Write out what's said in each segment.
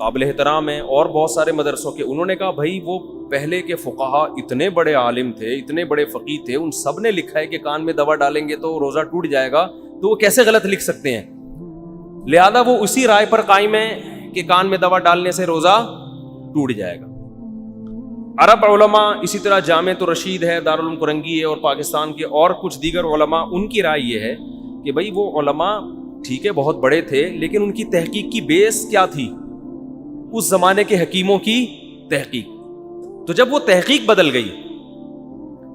قابل احترام ہیں اور بہت سارے مدرسوں کے. انہوں نے کہا بھائی وہ پہلے کے فقہا اتنے بڑے عالم تھے, اتنے بڑے فقیہ تھے, ان سب نے لکھا ہے کہ کان میں دوا ڈالیں گے تو روزہ ٹوٹ جائے گا, تو وہ کیسے غلط لکھ سکتے ہیں؟ لہذا وہ اسی رائے پر قائم ہے کہ کان میں دوا ڈالنے سے روزہ ٹوٹ جائے گا. عرب علماء اسی طرح جامعۃ الرشید ہے, دارالعلوم کرنگی ہے, اور پاکستان کے اور کچھ دیگر علماء, ان کی رائے یہ ہے کہ بھائی وہ علماء ٹھیک ہے بہت بڑے تھے, لیکن ان کی تحقیق کی بیس کیا تھی؟ اس زمانے کے حکیموں کی تحقیق. تو جب وہ تحقیق بدل گئی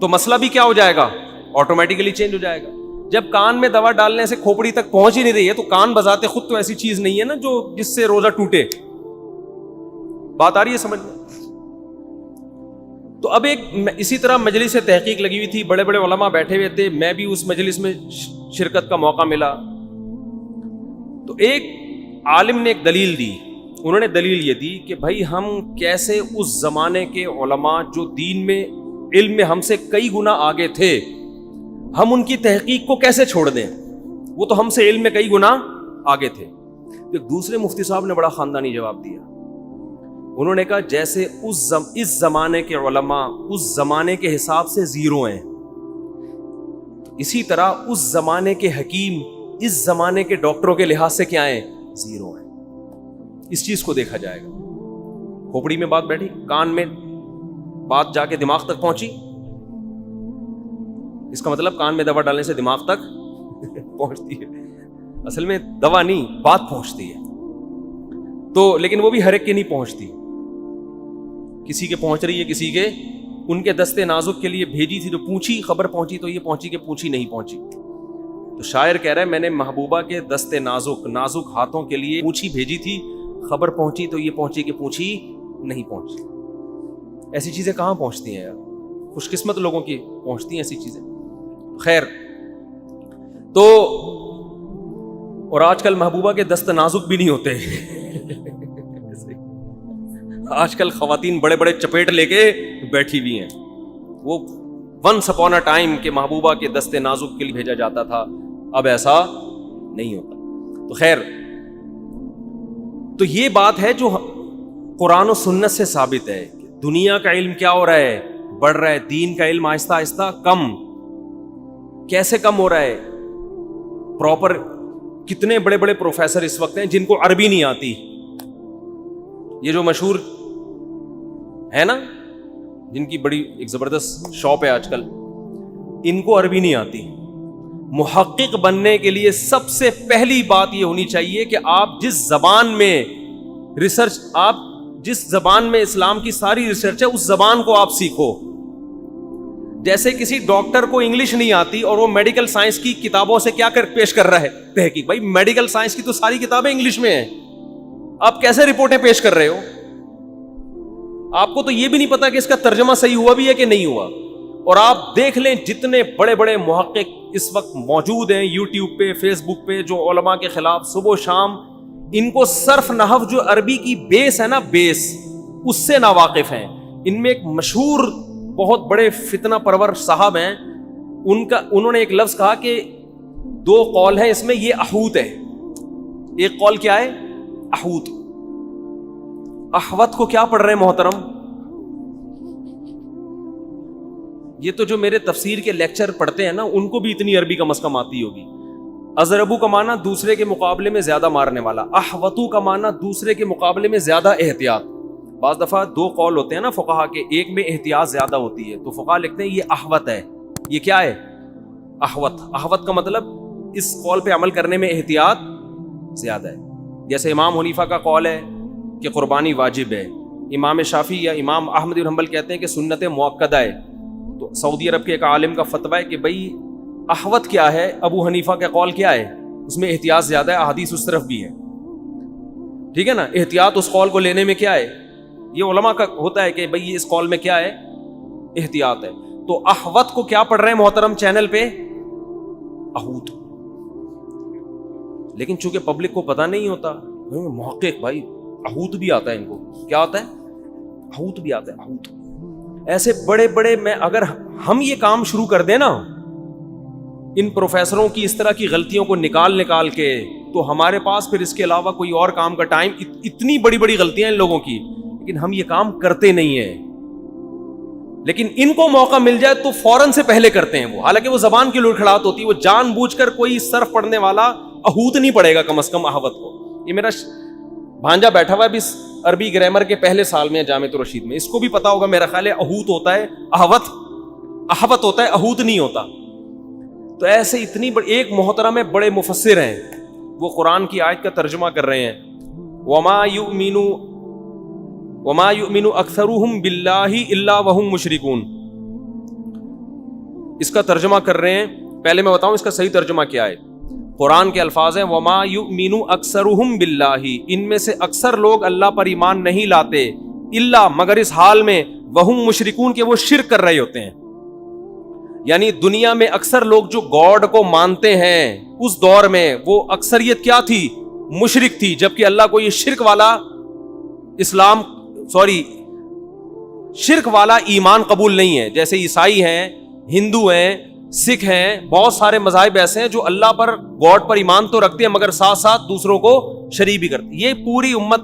تو مسئلہ بھی کیا ہو جائے گا؟ آٹومیٹیکلی چینج ہو جائے گا. جب کان میں دوا ڈالنے سے کھوپڑی تک پہنچ ہی نہیں رہی ہے تو کان بذات خود تو ایسی چیز نہیں ہے نا جو جس سے روزہ ٹوٹے. بات آ رہی ہے سمجھ میں؟ تو اب ایک اسی طرح مجلس تحقیق لگی ہوئی تھی, بڑے بڑے علماء بیٹھے ہوئے تھے, میں بھی اس مجلس میں شرکت کا موقع ملا. تو ایک عالم نے ایک دلیل دی. انہوں نے دلیل یہ دی کہ بھائی ہم کیسے اس زمانے کے علماء جو دین میں علم میں ہم سے کئی گنا آگے تھے, ہم ان کی تحقیق کو کیسے چھوڑ دیں؟ وہ تو ہم سے علم میں کئی گنا آگے تھے. ایک دوسرے مفتی صاحب نے بڑا خاندانی جواب دیا. انہوں نے کہا جیسے اس زمانے کے علماء اس زمانے کے حساب سے زیرو ہیں, اسی طرح اس زمانے کے حکیم اس زمانے کے ڈاکٹروں کے لحاظ سے کیا ہیں؟ زیرو ہیں. اس چیز کو دیکھا جائے گا. کھوپڑی میں بات بیٹھی, کان میں بات جا کے دماغ تک پہنچی, اس کا مطلب کان میں دوا ڈالنے سے دماغ تک پہنچتی ہے. اصل میں دوا نہیں, بات پہنچتی ہے. تو لیکن وہ بھی ہر ایک کے نہیں پہنچتی, کسی کے پہنچ رہی ہے, کسی کے ان کے دستے نازک کے لیے بھیجی تھی, جو پوچھی خبر پہنچی تو یہ پہنچی کہ پوچھی نہیں پہنچی. تو شاعر کہہ رہا ہے میں نے محبوبہ کے دستے نازک ہاتھوں کے لیے پوچھی بھیجی تھی, خبر پہنچی تو یہ پہنچی کہ پوچھی نہیں پہنچی. ایسی چیزیں کہاں پہنچتی ہیں یار؟ خوش قسمت لوگوں کی پہنچتی ہیں ایسی چیزیں. خیر, تو اور آج کل محبوبہ کے دست نازک بھی نہیں ہوتے. آج کل خواتین بڑے بڑے چپیٹ لے کے بیٹھی ہوئی ہیں. وہ ونس اپون اے ٹائم کہ محبوبہ کے دست نازک کے لیے بھیجا جاتا تھا, اب ایسا نہیں ہوتا. تو خیر, تو یہ بات ہے جو قرآن و سنت سے ثابت ہے. دنیا کا علم کیا ہو رہا ہے؟ بڑھ رہا ہے. دین کا علم آہستہ آہستہ کم. کیسے کم ہو رہا ہے؟ پراپر کتنے بڑے بڑے پروفیسر اس وقت ہیں جن کو عربی نہیں آتی. یہ جو مشہور ہے نا, جن کی بڑی ایک زبردست شاپ ہے آج کل, ان کو عربی نہیں آتی. محقق بننے کے لیے سب سے پہلی بات یہ ہونی چاہیے کہ آپ جس زبان میں ریسرچ, آپ جس زبان میں اسلام کی ساری ریسرچ ہے اس زبان کو آپ سیکھو. جیسے کسی ڈاکٹر کو انگلش نہیں آتی اور وہ میڈیکل سائنس کی کتابوں سے کیا پیش کر رہا ہے تحقیق. بھائی میڈیکل سائنس کی تو ساری کتابیں انگلش میں ہیں, آپ کیسے رپورٹیں پیش کر رہے ہو؟ آپ کو تو یہ بھی نہیں پتا کہ اس کا ترجمہ صحیح ہوا بھی ہے کہ نہیں ہوا. اور آپ دیکھ لیں جتنے بڑے بڑے محقق اس وقت موجود ہیں یوٹیوب پہ, فیس بک پہ, جو علماء کے خلاف صبح و شام ان کو صرف نحو جو عربی کی بیس ہے نا, بیس اس سے ناواقف ہیں. ان میں ایک مشہور بہت بڑے فتنہ پرور صاحب ہیں, انہوں نے ایک لفظ کہا کہ 2 قول ہیں اس میں, یہ احوت ہے. ایک قول کیا ہے؟ احوت. احوت کو کیا پڑھ رہے ہیں محترم؟ یہ تو جو میرے تفسیر کے لیکچر پڑھتے ہیں نا, ان کو بھی اتنی عربی کم از کم آتی ہوگی. اضربو کا معنی دوسرے کے مقابلے میں زیادہ مارنے والا, احوتو کا معنی دوسرے کے مقابلے میں زیادہ احتیاط. بعض دفعہ 2 قول ہوتے ہیں نا فقہا کے, ایک میں احتیاط زیادہ ہوتی ہے, تو فقہا لکھتے ہیں یہ احوت ہے. یہ کیا ہے؟ احوت. احوت کا مطلب اس قول پہ عمل کرنے میں احتیاط زیادہ ہے. جیسے امام حنیفہ کا قول ہے کہ قربانی واجب ہے, امام شافعی یا امام احمد بن حنبل کہتے ہیں کہ سنت مؤکدہ ہے. تو سعودی عرب کے ایک عالم کا فتویٰ ہے کہ بھئی احوت کیا ہے, ابو حنیفہ کا قول کیا ہے, اس میں احتیاط زیادہ ہے, احادیث اس طرف بھی ہے. ٹھیک ہے نا, احتیاط اس قول کو لینے میں کیا ہے, یہ علماء کا ہوتا ہے کہ بھئی اس قول میں کیا ہے, احتیاط ہے. تو احوت کو کیا پڑھ رہے ہیں محترم چینل پہ؟ احوت. لیکن چونکہ پبلک کو پتہ نہیں ہوتا, محقق بھائی احوت بھی آتا ہے ان کو. کیا آتا ہے؟ احوت بھی آتا ہے. احوت ایسے بڑے بڑے, میں اگر ہم یہ کام شروع کر دیں نا, ان پروفیسروں کی اس طرح کی غلطیوں کو نکال کے تو ہمارے پاس پھر اس کے علاوہ کوئی اور کام کا ٹائم. اتنی بڑی بڑی غلطیاں ان لوگوں کی, لیکن ہم یہ کام کرتے نہیں ہیں. لیکن ان کو موقع مل جائے تو فوراً سے پہلے کرتے ہیں وہ, حالانکہ وہ زبان کی لڑکھڑاہٹ ہوتی ہے. وہ جان بوجھ کر کوئی صرف پڑھنے والا اہوت نہیں پڑے گا کم از کم احوت کو. یہ میرا بھانجا بیٹھا ہوا ہے ابھی عربی گرامر کے پہلے سال میں جامعۃ الرشید میں, اس کو بھی پتا ہوگا میرا خیال ہے اہوت ہوتا ہے احوت ہوتا ہے, اہوت نہیں ہوتا. تو ایسے اتنی بڑی ایک محترم بڑے مفسر ہیں, وہ قرآن کی آیت کا ترجمہ کر رہے ہیں, وما یؤمن اکثرهم باللہ الا وهم مشرکون. اس کا ترجمہ کر رہے ہیں. پہلے میں بتاؤں اس کا صحیح ترجمہ کیا ہے. قرآن کے الفاظ ہیں وما یؤمن اکثرهم باللہ, ان میں سے اکثر لوگ اللہ پر ایمان نہیں لاتے, الا مگر اس حال میں وہم مشرکون کے وہ شرک کر رہے ہوتے ہیں. یعنی دنیا میں اکثر لوگ جو گاڈ کو مانتے ہیں اس دور میں وہ اکثریت کیا تھی؟ مشرک تھی. جبکہ اللہ کو یہ شرک والا ایمان قبول نہیں ہے. جیسے عیسائی ہیں, ہندو ہیں, سکھ ہیں, بہت سارے مذاہب ایسے ہیں جو اللہ پر گاڈ پر ایمان تو رکھتے ہیں مگر ساتھ ساتھ دوسروں کو شریک بھی کرتے ہیں. یہ پوری امت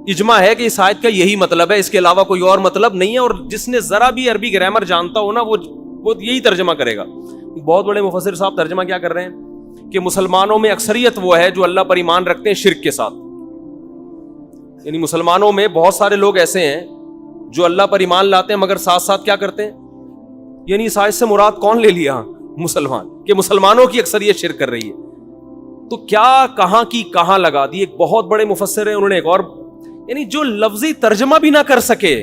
اجماع ہے کہ اس آیت کا یہی مطلب ہے, اس کے علاوہ کوئی اور مطلب نہیں ہے. اور جس نے ذرا بھی عربی گرامر جانتا ہو نا وہ یہی ترجمہ کرے گا. بہت بڑے مفسر صاحب ترجمہ کیا کر رہے ہیں کہ مسلمانوں میں اکثریت وہ ہے جو اللہ پر ایمان رکھتے ہیں شرک کے ساتھ. یعنی مسلمانوں میں بہت سارے لوگ ایسے ہیں جو اللہ پر ایمان لاتے ہیں مگر ساتھ ساتھ کیا کرتے ہیں. یعنی اس آیت سے مراد کون لے لیا؟ مسلمان, کہ مسلمانوں کی اکثریت شرک کر رہی ہے. تو کیا کہاں کی کہاں لگا دی. ایک بہت بڑے مفسر ہیں, انہوں نے ایک اور, یعنی جو لفظی ترجمہ بھی نہ کر سکے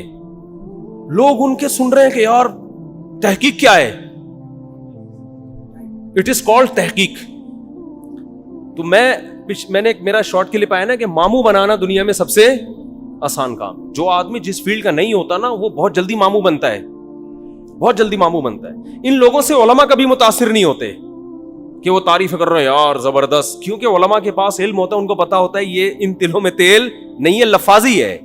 لوگ ان کے سن رہے ہیں کہ یار تحقیق کیا ہے, اٹ از کالڈ تحقیق. تو میں نے ایک میرا شارٹ کلپ آیا نا کہ ماموں بنانا دنیا میں سب سے آسان کام. جو آدمی جس فیلڈ کا نہیں ہوتا نا وہ بہت جلدی ماموں بنتا ہے, بہت جلدی ماموں بنتا ہے. ان لوگوں سے علماء کبھی متاثر نہیں ہوتے کہ وہ تعریف کر رہے ہیں یار زبردست, کیونکہ علماء کے پاس علم ہوتا ہے, ان کو پتا ہوتا ہے یہ ان تلوں میں تیل نہیں ہے, لفاظی ہے.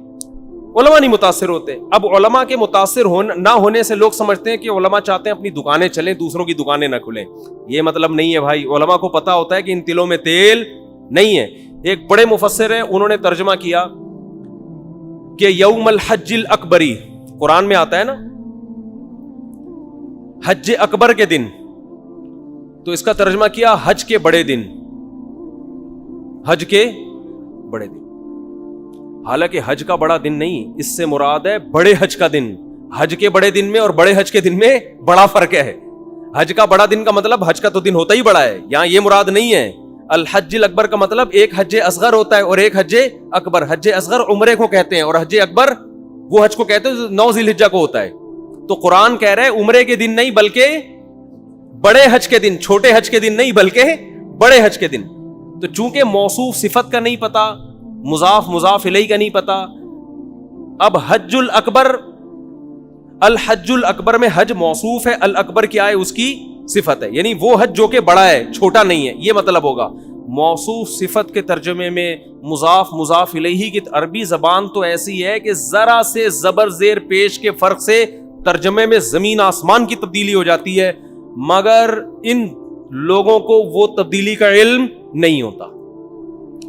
علماء نہیں متاثر ہوتے. اب علماء کے متاثر نہ ہونے سے لوگ سمجھتے ہیں کہ علماء چاہتے ہیں اپنی دکانیں چلیں, دوسروں کی دکانیں نہ کھلیں. یہ مطلب نہیں ہے بھائی. علماء کو پتا ہوتا ہے کہ ان تلوں میں تیل نہیں ہے. ایک بڑے مفسر ہیں, انہوں نے ترجمہ کیا کہ یوم الحج الاکبری, قرآن میں آتا ہے نا حج اکبر کے دن, تو اس کا ترجمہ کیا حج کے بڑے دن, حج کے بڑے دن. حالانکہ حج کا بڑا دن نہیں, اس سے مراد ہے بڑے حج کا دن. حج کے بڑے دن میں اور بڑے حج کے دن میں بڑا فرق ہے. حج کا بڑا دن کا مطلب حج کا تو دن ہوتا ہی بڑا ہے, یہاں یہ مراد نہیں ہے. الحج الاکبر کا مطلب ایک حج اصغر ہوتا ہے اور ایک حج اکبر. حج اصغر عمرے کو کہتے ہیں اور حج اکبر وہ حج کو کہتے ہیں جو 9 ذی الحجہ کو ہوتا ہے. تو قرآن کہہ رہا ہے عمرے کے دن نہیں بلکہ بڑے حج کے دن, چھوٹے حج کے دن نہیں بلکہ بڑے حج کے دن. تو چونکہ موصوف صفت کا نہیں پتا, مضاف مضاف الیہ کا نہیں پتا, اب حج الاکبر, الحج الاکبر میں حج موصوف ہے, الاکبر کیا ہے اس کی صفت ہے, یعنی وہ حج جو کہ بڑا ہے چھوٹا نہیں ہے, یہ مطلب ہوگا. موصوف صفت کے ترجمے میں مضاف مضاف الیہ کی عربی زبان تو ایسی ہے کہ ذرا سے زبر زیر پیش کے فرق سے ترجمے میں زمین آسمان کی تبدیلی ہو جاتی ہے, مگر ان لوگوں کو وہ تبدیلی کا علم نہیں ہوتا,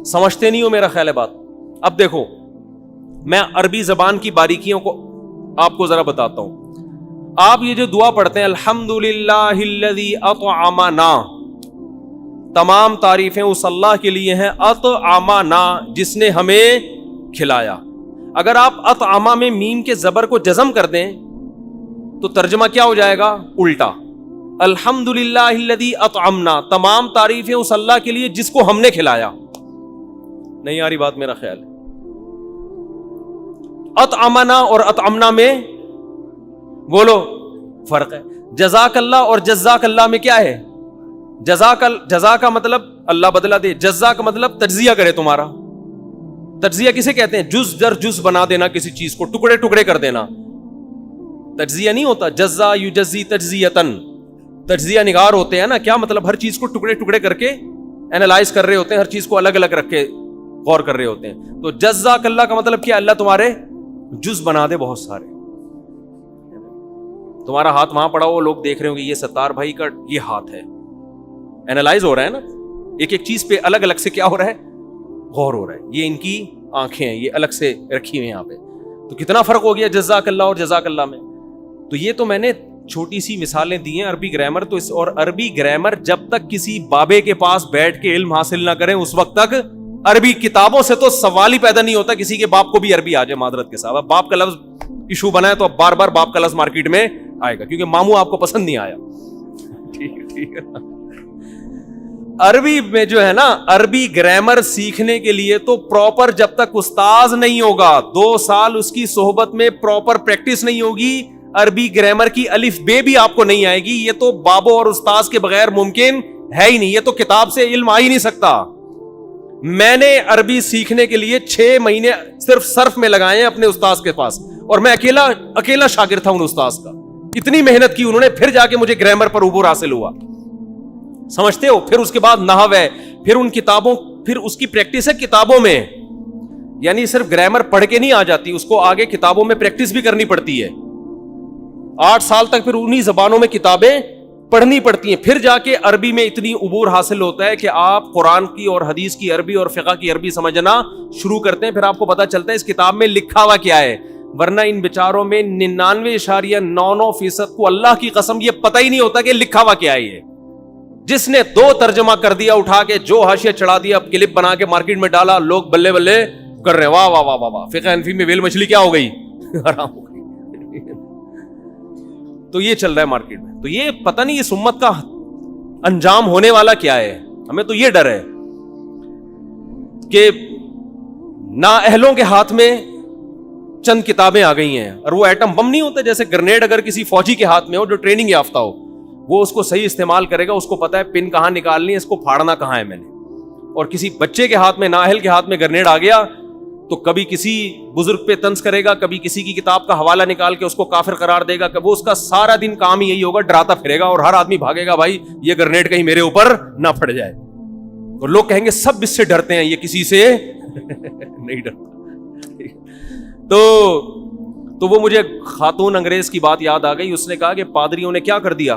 سمجھتے نہیں ہو میرا خیال ہے بات. اب دیکھو میں عربی زبان کی باریکیوں کو آپ کو ذرا بتاتا ہوں. آپ یہ جو دعا پڑھتے ہیں الحمدللہ الذی اطعمنا, تمام تعریفیں اس اللہ کے لیے ہیں, اطعمنا جس نے ہمیں کھلایا. اگر آپ اطعما میں میم کے زبر کو جزم کر دیں تو ترجمہ کیا ہو جائے گا؟ الٹا. الحمدللہ الذی اطعمنا, تمام تعریفیں اس اللہ کے لیے جس کو ہم نے کھلایا. نہیں آ رہی بات میرا خیال ہے. اطعمنا اور اطعمنا میں بولو فرق ہے. جزاک اللہ اور جزاک اللہ میں کیا ہے؟ جزا کا مطلب اللہ بدلہ دے, جزا کا مطلب تجزیہ کرے تمہارا. تجزیہ کسے کہتے ہیں؟ جز در جز بنا دینا کسی چیز کو, ٹکڑے ٹکڑے کر دینا. تجزیہ نہیں ہوتا جزا یجزی تجزیتن. تجزیہ نگار ہوتے ہیں نا, کیا مطلب ہر چیز کو ٹکڑے ٹکڑے کر کے اینالائز کر رہے ہوتے ہیں, ہر چیز کو الگ الگ رکھ کے غور کر رہے ہوتے ہیں. تو جزاک اللہ کا مطلب کیا؟ اللہ تمہارے جز بنا دے بہت سارے. تمہارا ہاتھ وہاں پڑا ہو, لوگ دیکھ رہے ہوں کہ یہ ستار بھائی کا یہ ہاتھ ہے, اینالائز ہو رہا ہے نا, ایک ایک چیز پہ الگ الگ سے کیا ہو رہا ہے, غور ہو رہا ہے. یہ ان کی آنکھیں ہیں, یہ الگ سے رکھی ہوئی ہیں یہاں پہ. تو کتنا فرق ہو گیا جزاک اللہ اور جزاک اللہ میں. تو یہ تو میں نے چھوٹی سی مثالیں دی ہیں عربی گرامر. تو اس اور عربی گرامر جب تک کسی بابے کے پاس بیٹھ کے علم حاصل نہ کریں اس وقت تک عربی کتابوں سے تو سوال ہی پیدا نہیں ہوتا کسی کے باپ کو بھی عربی آ جائے. معذرت کے ساتھ, اب باپ کا لفظ ایشو بنا ہے تو اب بار بار باپ کا لفظ مارکیٹ میں آئے گا کیونکہ ماموں آپ کو پسند نہیں آیا. ٹھیک ہے. عربی میں جو ہے نا, عربی گرامر سیکھنے کے لیے تو پراپر جب تک استاذ نہیں ہوگا, 2 سال اس کی صحبت میں پراپر پریکٹس نہیں ہوگی, عربی گرامر کی الف بے بھی آپ کو نہیں آئے گی. یہ تو بابوں اور استاذ کے بغیر ممکن ہے ہی نہیں. یہ تو کتاب سے علم آ ہی نہیں سکتا. میں نے عربی سیکھنے کے لیے 6 مہینے صرف صرف میں لگائے ہیں اپنے استاذ کے پاس, اور میں اکیلا شاگرد تھا ان استاذ کا. اتنی محنت کی انہوں نے, پھر جا کے مجھے گرامر پر عبور حاصل ہوا. سمجھتے ہو؟ پھر اس کے بعد نحو ہے, پھر ان کتابوں, پھر اس کی پریکٹس ہے کتابوں میں. یعنی صرف گرامر پڑھ کے نہیں آ جاتی, اس کو آگے کتابوں میں پریکٹس بھی کرنی پڑتی ہے. 8 سال تک پھر انہی زبانوں میں کتابیں پڑھنی پڑتی ہیں. پھر جا کے عربی میں اتنی عبور حاصل ہوتا ہے کہ آپ قرآن کی اور حدیث کی عربی اور فقہ کی عربی سمجھنا شروع کرتے ہیں. پھر آپ کو پتا چلتا ہے اس کتاب میں لکھا ہوا کیا ہے. ورنہ ان بیچاروں میں 99.99% کو اللہ کی قسم یہ پتہ ہی نہیں ہوتا کہ لکھا ہوا کیا ہے. یہ جس نے 2 ترجمہ کر دیا اٹھا کے, جو حاشیہ چڑھا دیا, کلپ بنا کے مارکیٹ میں ڈالا, لوگ بلے بلے کر رہے ہیں, واہ واہ واہ واہ. فقہ حنفی میں ویل مچھلی کیا ہو گئی, حرام ہو گئی. تو یہ چل رہا ہے مارکیٹ میں. تو یہ پتہ نہیں اس امت کا انجام ہونے والا کیا ہے. ہمیں تو یہ ڈر ہے کہ نااہلوں کے ہاتھ میں چند کتابیں آ گئی ہیں, اور وہ ایٹم بم نہیں ہوتا جیسے گرنیڈ اگر کسی فوجی کے ہاتھ میں ہو جو ٹریننگ یافتہ ہو, وہ اس کو صحیح استعمال کرے گا, اس کو پتا ہے پن کہاں نکالنی ہے, اس کو پھاڑنا کہاں ہے میں نے. اور کسی بچے کے ہاتھ میں, نااہل کے ہاتھ میں گرنیڈ آ گیا تو کبھی کسی بزرگ پہ طنز کرے گا, کبھی کسی کی کتاب کا حوالہ نکال کے اس کو کافر قرار دے گا. وہ اس کا سارا دن کام ہی یہی ہوگا, ڈراتا پھرے گا, اور ہر آدمی بھاگے گا بھائی یہ گرنیڈ کہیں میرے اوپر نہ پھٹ جائے. اور لوگ کہیں گے سب اس سے ڈرتے ہیں, یہ کسی سے نہیں ڈرتا. تو وہ مجھے خاتون انگریز کی بات یاد آ گئی. اس نے کہا کہ پادریوں نے کیا کر دیا,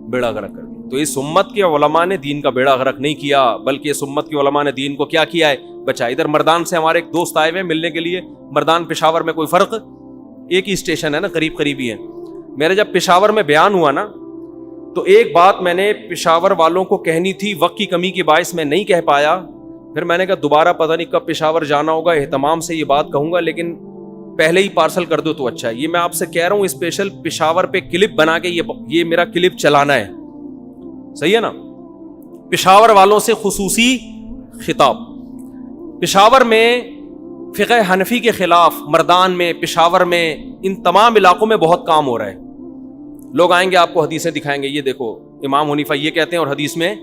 بیڑا غرق کر دیا. تو اس امت کے علماء نے دین کا بیڑا غرق نہیں کیا, بلکہ اس امت کے علماء نے دین کو کیا کیا ہے, بچا. ادھر مردان سے ہمارے ایک دوست آئے ہوئے ملنے کے لیے. مردان پشاور میں کوئی فرق, ایک ہی اسٹیشن ہے نا, قریب قریبی ہیں. میرے جب پشاور میں بیان ہوا نا, تو ایک بات میں نے پشاور والوں کو کہنی تھی, وقت کی کمی کی باعث میں نہیں کہہ پایا. پھر میں نے کہا دوبارہ پتہ نہیں کب پشاور جانا ہوگا, اہتمام سے یہ بات کہوں گا, لیکن پہلے ہی پارسل کر دو تو اچھا ہے. یہ میں آپ سے کہہ رہا ہوں, اسپیشل پشاور پہ کلپ بنا کے یہ میرا کلپ چلانا ہے, صحیح ہے نا. پشاور والوں سے خصوصی خطاب. پشاور میں فقہ حنفی کے خلاف, مردان میں, پشاور میں, ان تمام علاقوں میں بہت کام ہو رہا ہے. لوگ آئیں گے آپ کو حدیثیں دکھائیں گے, یہ دیکھو امام حنیفہ یہ کہتے ہیں اور حدیث میں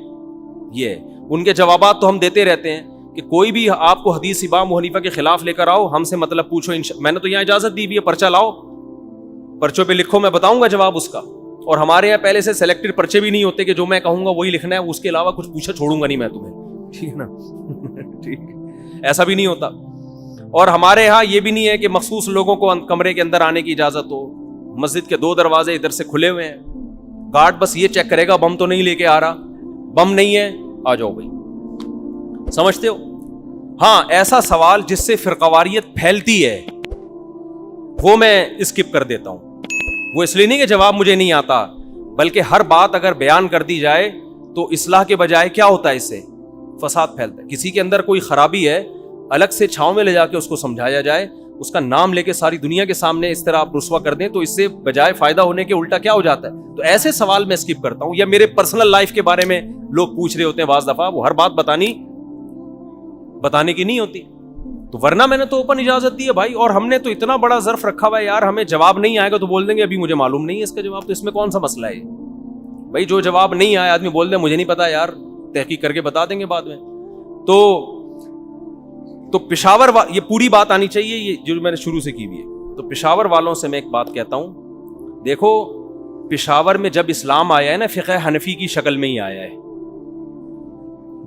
یہ. ان کے جوابات تو ہم دیتے رہتے ہیں کہ کوئی بھی آپ کو حدیث امام حنیفہ کے خلاف لے کر آؤ, ہم سے مطلب پوچھو. میں نے تو یہاں اجازت دی بھی ہے, پرچہ لاؤ, پرچوں پہ لکھو, میں بتاؤں گا جواب اس کا. اور ہمارے یہاں پہلے سے سلیکٹڈ پرچے بھی نہیں ہوتے کہ جو میں کہوں گا وہی لکھنا ہے, اس کے علاوہ کچھ پوچھا چھوڑوں گا نہیں میں تمہیں, ٹھیک ہے نا. ٹھیک, ایسا بھی نہیں ہوتا. اور ہمارے یہاں یہ بھی نہیں ہے کہ مخصوص لوگوں کو کمرے کے اندر آنے کی اجازت ہو. مسجد کے 2 دروازے ادھر سے کھلے ہوئے ہیں, گارڈ بس یہ چیک کرے گا بم تو نہیں لے کے آ رہا, بم نہیں ہے آ جاؤ بھائی. سمجھتے ہو؟ ہاں, ایسا سوال جس سے فرقواریت پھیلتی ہے وہ میں اسکپ کر دیتا ہوں. وہ اس لیے نہیں کہ جواب مجھے نہیں آتا, بلکہ ہر بات اگر بیان کر دی جائے تو اصلاح کے بجائے کیا ہوتا ہے, اس سے فساد پھیلتا ہے. کسی کے اندر کوئی خرابی ہے, الگ سے چھاؤں میں لے جا کے اس کو سمجھایا جائے, اس کا نام لے کے ساری دنیا کے سامنے اس طرح آپ رسوا کر دیں تو اس سے بجائے فائدہ ہونے کے الٹا کیا ہو جاتا ہے. تو ایسے سوال میں اسکپ کرتا ہوں. یا میرے پرسنل لائف کے بارے میں لوگ پوچھ رہے ہوتے ہیں بعض دفعہ, وہ ہر بات بتانے کی نہیں ہوتی. تو ورنہ میں نے تو اوپن اجازت دی ہے بھائی. اور ہم نے تو اتنا بڑا ظرف رکھا ہوا ہے یار, ہمیں جواب نہیں آئے گا تو بول دیں گے ابھی مجھے معلوم نہیں ہے اس کا جواب. تو اس میں کون سا مسئلہ ہے بھائی, جو جواب نہیں آیا آدمی بول دے مجھے نہیں پتا یار, تحقیق کر کے بتا دیں گے بعد میں. تو پشاور یہ پوری بات آنی چاہیے, یہ جو میں نے شروع سے کی ہوئی ہے. تو پشاور والوں سے میں ایک بات کہتا ہوں, دیکھو پشاور میں جب اسلام آیا ہے نا, فقہ حنفی کی شکل میں ہی آیا ہے.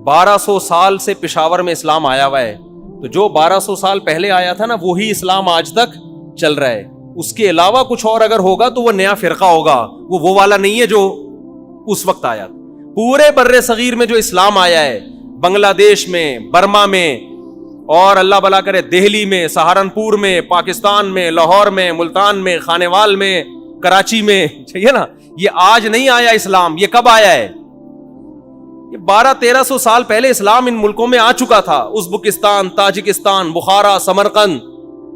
1200 سال سے پشاور میں اسلام آیا ہوا ہے. تو جو 1200 سال پہلے آیا تھا نا, وہی اسلام آج تک چل رہا ہے. اس کے علاوہ کچھ اور اگر ہوگا تو وہ نیا فرقہ ہوگا, وہ والا نہیں ہے جو اس وقت آیا. پورے بر صغیر میں جو اسلام آیا ہے، بنگلہ دیش میں، برما میں، اور اللہ بلا کرے دہلی میں، سہارنپور میں، پاکستان میں، لاہور میں، ملتان میں، خانیوال میں، کراچی میں، چاہیے نا، یہ آج نہیں آیا اسلام. یہ کب آیا ہے؟ یہ 1200-1300 سال پہلے اسلام ان ملکوں میں آ چکا تھا. ازبکستان، تاجکستان، بخارا، سمرقند،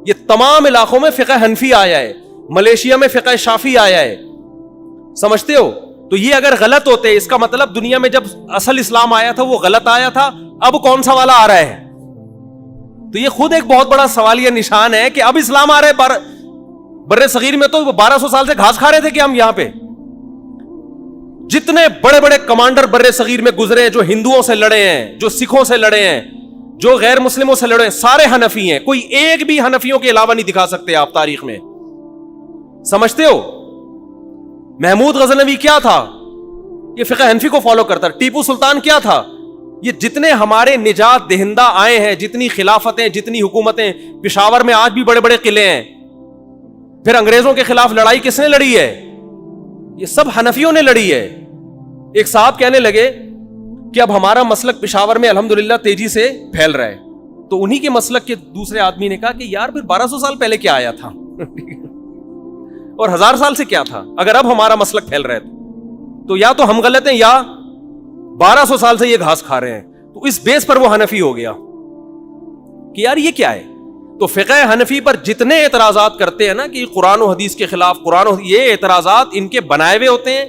یہ تمام علاقوں میں فقہ حنفی آیا ہے. ملیشیا میں فقہ شافی آیا ہے. سمجھتے ہو؟ تو یہ اگر غلط ہوتے، اس کا مطلب دنیا میں جب اصل اسلام آیا تھا وہ غلط آیا تھا، اب کون سا والا آ رہا ہے؟ تو یہ خود ایک بہت بڑا سوالیہ نشان ہے کہ اب اسلام آ رہا ہے. بر صغیر میں تو 1200 سال سے گھاس کھا رہے تھے کہ ہم یہاں پہ. جتنے بڑے بڑے کمانڈر بر صغیر میں گزرے ہیں، جو ہندوؤں سے لڑے ہیں، جو سکھوں سے لڑے ہیں، جو غیر مسلموں سے لڑے ہیں، سارے حنفی ہیں. کوئی ایک بھی حنفیوں کے علاوہ نہیں دکھا سکتے آپ تاریخ میں. سمجھتے ہو؟ محمود غزنوی کیا تھا؟ یہ فقہ حنفی کو فالو کرتا. ٹیپو سلطان کیا تھا؟ یہ جتنے ہمارے نجات دہندہ آئے ہیں، جتنی خلافتیں، جتنی حکومتیں، پشاور میں آج بھی بڑے بڑے قلعے ہیں. پھر انگریزوں کے خلاف لڑائی کس نے لڑی ہے؟ یہ سب حنفیوں نے لڑی ہے. ایک صاحب کہنے لگے کہ اب ہمارا مسلک پشاور میں الحمدللہ تیزی سے پھیل رہا ہے. تو انہی کے مسلک کے دوسرے آدمی نے کہا کہ یار پھر 1200 سال پہلے کیا آیا تھا اور 1000 سال سے کیا تھا؟ اگر اب ہمارا مسلک پھیل رہا ہے تو یا تو ہم غلط ہیں یا 1200 سال سے یہ گھاس کھا رہے ہیں. تو اس بیس پر وہ حنفی ہو گیا کہ یار یہ کیا ہے. تو فقہ حنفی پر جتنے اعتراضات کرتے ہیں نا کہ قرآن و حدیث کے خلاف، یہ اعتراضات ان کے بنائے ہوئے ہوتے ہیں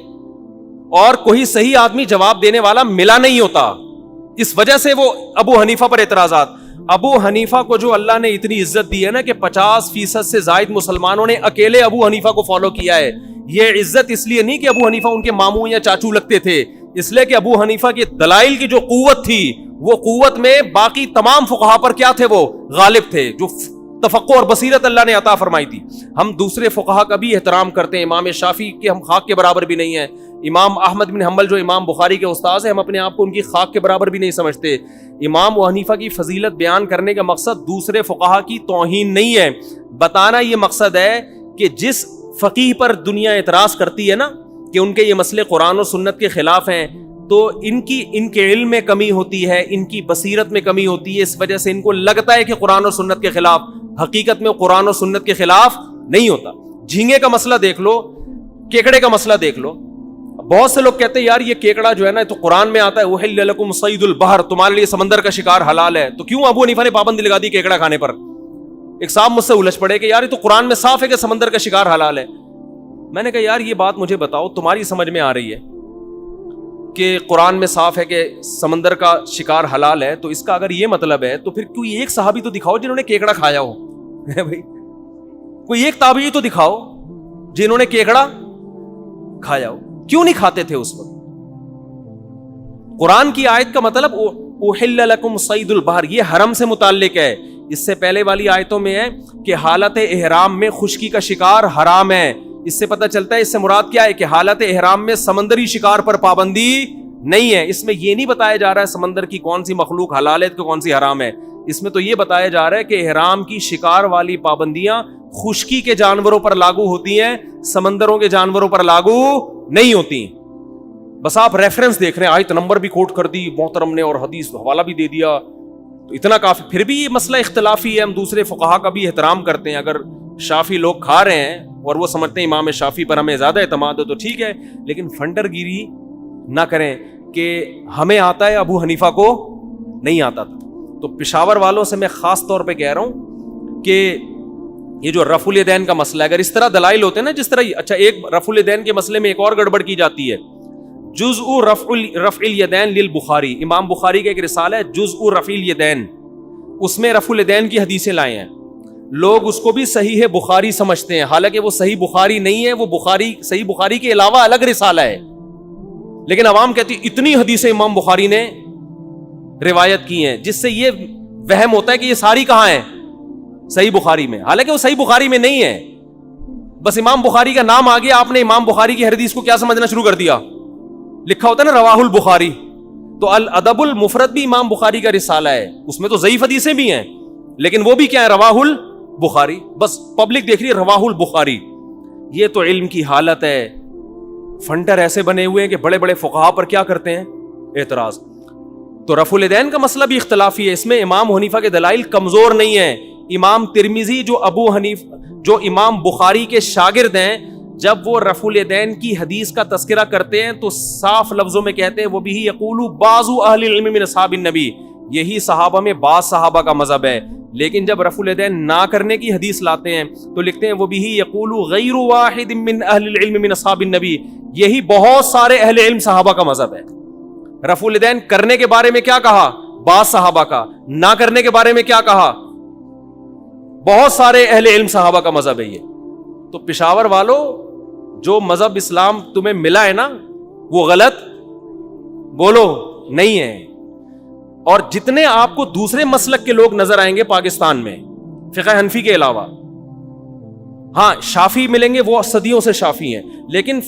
اور کوئی صحیح آدمی جواب دینے والا ملا نہیں ہوتا. اس وجہ سے وہ ابو حنیفہ پر اعتراضات. ابو حنیفہ کو جو اللہ نے اتنی عزت دی ہے نا کہ 50% سے زائد مسلمانوں نے اکیلے ابو حنیفہ کو فالو کیا ہے. یہ عزت اس لیے نہیں کہ ابو حنیفہ ان کے ماموں یا چاچو لگتے تھے، اس لیے کہ ابو حنیفہ کی دلائل کی جو قوت تھی، وہ قوت میں باقی تمام فقہا پر کیا تھے؟ وہ غالب تھے، جو تفقہ اور بصیرت اللہ نے عطا فرمائی تھی. ہم دوسرے فقہا کا بھی احترام کرتے ہیں. امام شافعی کے ہم خاک کے برابر بھی نہیں ہیں. امام احمد بن حنبل جو امام بخاری کے استاذ ہیں، ہم اپنے آپ کو ان کی خاک کے برابر بھی نہیں سمجھتے. امام ابو حنیفہ کی فضیلت بیان کرنے کا مقصد دوسرے فقہا کی توہین نہیں ہے. بتانا یہ مقصد ہے کہ جس فقیہ پر دنیا اعتراض کرتی ہے نا کہ ان کے یہ مسئلے قرآن و سنت کے خلاف ہیں، تو ان کے علم میں کمی ہوتی ہے، ان کی بصیرت میں کمی ہوتی ہے. اس وجہ سے ان کو لگتا ہے کہ قرآن و سنت کے خلاف، حقیقت میں قرآن و سنت کے خلاف نہیں ہوتا. جھینگے کا مسئلہ دیکھ لو، کیکڑے کا مسئلہ دیکھ لو. بہت سے لوگ کہتے ہیں یار یہ کیکڑا جو ہے نا تو قرآن میں آتا ہے احل لکم صید البحر، تمہارے لیے سمندر کا شکار حلال ہے، تو کیوں ابو حنیفہ نے پابندی لگا دی کیکڑا کھانے پر؟ ایک صاحب مجھ سے الجھ پڑے کہ یار یہ تو قرآن میں صاف ہے کہ سمندر کا شکار حلال ہے. میں نے کہا یار یہ بات مجھے بتاؤ، تمہاری سمجھ میں آ رہی ہے کہ قرآن میں صاف ہے کہ سمندر کا شکار حلال ہے، تو اس کا اگر یہ مطلب ہے تو پھر کوئی ایک صحابی تو دکھاؤ جنہوں نے کیکڑا کھایا ہو. بھائی کوئی ایک تابعی تو دکھاؤ جنہوں نے کیکڑا کھایا ہو. کیوں نہیں کھاتے تھے اس وقت؟ قرآن کی آیت کا مطلب احل لکم صید البحر، یہ حرم سے متعلق ہے. اس سے پہلے والی آیتوں میں ہے کہ حالت احرام میں خشکی کا شکار حرام ہے. اس سے پتہ چلتا ہے اس سے مراد کیا ہے کہ حالت احرام میں سمندری شکار پر پابندی نہیں ہے. اس میں یہ نہیں بتایا جا رہا ہے سمندر کی کون سی مخلوق حلال ہے تو کون سی حرام ہے. اس میں تو یہ بتایا جا رہا ہے کہ احرام کی شکار والی پابندیاں خشکی کے جانوروں پر لاگو ہوتی ہیں، سمندروں کے جانوروں پر لاگو نہیں ہوتی. بس آپ ریفرنس دیکھ رہے ہیں، آیت نمبر بھی کوٹ کر دی محترم نے اور حدیث حوالہ بھی دے دیا، تو اتنا کافی. پھر بھی یہ مسئلہ اختلافی ہے، ہم دوسرے فقہا کا بھی احترام کرتے ہیں. اگر شافی لوگ کھا رہے ہیں اور وہ سمجھتے ہیں امام شافی پر ہمیں زیادہ اعتماد ہے تو ٹھیک ہے، لیکن فنڈر گیری نہ کریں کہ ہمیں آتا ہے ابو حنیفہ کو نہیں آتا تھا. تو پشاور والوں سے میں خاص طور پہ کہہ رہا ہوں کہ یہ جو رفع الیدین کا مسئلہ ہے، اگر اس طرح دلائل ہوتے ہیں نا جس طرح، اچھا ایک رفع الیدین کے مسئلے میں ایک اور گڑبڑ کی جاتی ہے، جزء رفع الیدین للبخاری. امام بخاری کا ایک رسالہ ہے جزء رفع الیدین، اس میں رفع الیدین کی حدیثیں لائے ہیں. لوگ اس کو بھی صحیح بخاری سمجھتے ہیں، حالانکہ وہ صحیح بخاری نہیں ہے، وہ صحیح بخاری کے علاوہ الگ رسالہ ہے. لیکن عوام کہتی اتنی حدیثیں امام بخاری نے روایت کی ہیں، جس سے یہ وہم ہوتا ہے کہ یہ ساری کہاں ہیں؟ صحیح بخاری میں، حالانکہ وہ صحیح بخاری میں نہیں ہے. بس امام بخاری کا نام آ گیا، آپ نے امام بخاری کی حدیث کو کیا سمجھنا شروع کر دیا؟ لکھا ہوتا ہے نا رواہ البخاری، تو الادب المفرد بھی امام بخاری کا رسالہ ہے، اس میں تو ضعیف حدیثیں بھی ہیں لیکن وہ بھی کیا ہے؟ رواہ البخاری. بس پبلک دیکھ رہی ہے رواہ البخاری. یہ تو علم کی حالت ہے. فنڈر ایسے بنے ہوئے ہیں کہ بڑے بڑے فقہا پر کیا کرتے ہیں؟ اعتراض. تو رفع الیدین کا مسئلہ بھی اختلافی ہے. اس میں امام حنیفہ کے دلائل کمزور نہیں ہیں. امام ترمذی جو امام بخاری کے شاگرد ہیں، جب وہ رفع الیدین کی حدیث کا تذکرہ کرتے ہیں تو صاف لفظوں میں کہتے ہیں وہ بھی یقول بعض اہل العلم من اصحاب النبی، یہی صحابہ میں بعض صحابہ کا مذہب ہے. لیکن جب رفع الیدین نہ کرنے کی حدیث لاتے ہیں تو لکھتے ہیں وہ بھی یقول غیر واحد من اہل العلم من اصحاب النبی، یہی بہت سارے اہل علم صحابہ کا مذہب ہے. رفع الیدین کرنے کے بارے میں کیا کہا؟ بعض صحابہ کا. نہ کرنے کے بارے میں کیا کہا؟ بہت سارے اہل علم صحابہ کا مذہب ہے. یہ تو پشاور والو، جو مذہب اسلام تمہیں ملا ہے نا وہ غلط بولو نہیں ہے. اور جتنے آپ کو دوسرے مسلک کے لوگ نظر آئیں گے پاکستان میں فقہ حنفی کے علاوہ، ہاں شافی ملیں گے، وہ صدیوں سے شافی ہیں، لیکن